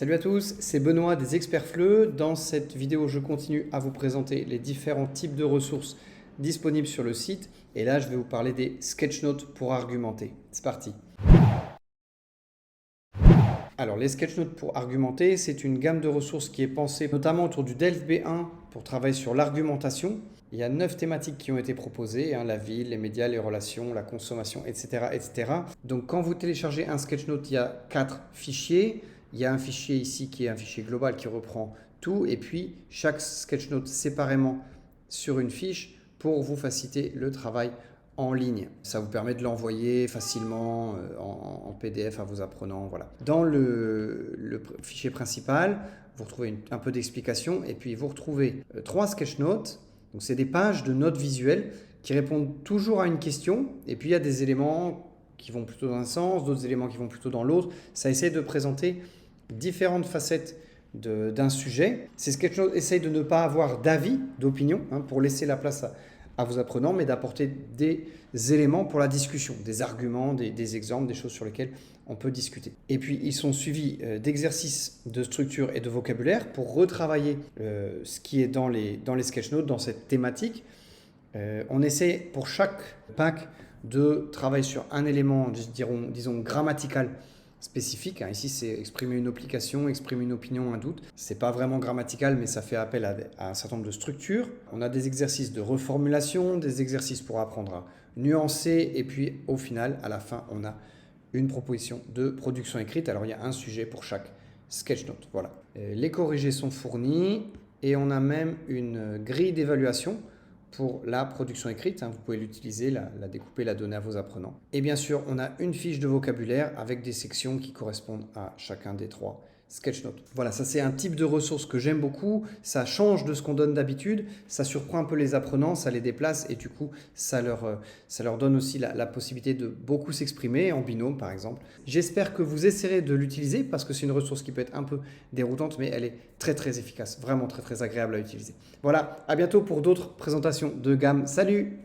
Salut à tous, c'est Benoît des Experts FLE. Dans cette vidéo, je continue à vous présenter les différents types de ressources disponibles sur le site. Et là, je vais vous parler des sketchnotes pour argumenter. C'est parti. Alors, les sketchnotes pour argumenter, c'est une gamme de ressources qui est pensée notamment autour du DELF B1 pour travailler sur l'argumentation. Il y a 9 thématiques qui ont été proposées, la ville, les médias, les relations, la consommation, etc., etc. Donc, quand vous téléchargez un sketchnote, il y a 4 fichiers. Il y a un fichier ici qui est un fichier global qui reprend tout. Et puis, chaque sketchnote séparément sur une fiche pour vous faciliter le travail en ligne. Ça vous permet de l'envoyer facilement en PDF à vos apprenants. Voilà. Dans le fichier principal, vous retrouvez un peu d'explication et puis vous retrouvez 3 sketchnotes. Donc, c'est des pages de notes visuelles qui répondent toujours à une question. Et puis, il y a des éléments qui vont plutôt dans un sens, d'autres éléments qui vont plutôt dans l'autre. Ça essaie de présenter différentes facettes d'un sujet. Ces sketchnotes essayent de ne pas avoir d'avis, d'opinion, pour laisser la place à vos apprenants, mais d'apporter des éléments pour la discussion, des arguments, des exemples, des choses sur lesquelles on peut discuter. Et puis, ils sont suivis d'exercices de structure et de vocabulaire pour retravailler ce qui est dans les sketchnotes, dans cette thématique. On essaie pour chaque pack de travailler sur un élément, disons grammatical spécifique. Ici, c'est exprimer une application, exprimer une opinion, un doute. Ce n'est pas vraiment grammatical, mais ça fait appel à un certain nombre de structures. On a des exercices de reformulation, des exercices pour apprendre à nuancer. Et puis, au final, à la fin, on a une proposition de production écrite. Alors, il y a un sujet pour chaque sketchnote. Voilà. Les corrigés sont fournis et on a même une grille d'évaluation pour la production écrite. Vous pouvez l'utiliser, la découper, la donner à vos apprenants. Et bien sûr, on a une fiche de vocabulaire avec des sections qui correspondent à chacun des 3 sketchnotes. Voilà, ça c'est un type de ressource que j'aime beaucoup. Ça change de ce qu'on donne d'habitude. Ça surprend un peu les apprenants, ça les déplace et du coup, ça leur donne aussi la possibilité de beaucoup s'exprimer en binôme par exemple. J'espère que vous essaierez de l'utiliser parce que c'est une ressource qui peut être un peu déroutante, mais elle est très très efficace, vraiment très très agréable à utiliser. Voilà, à bientôt pour d'autres présentations de gamme. Salut!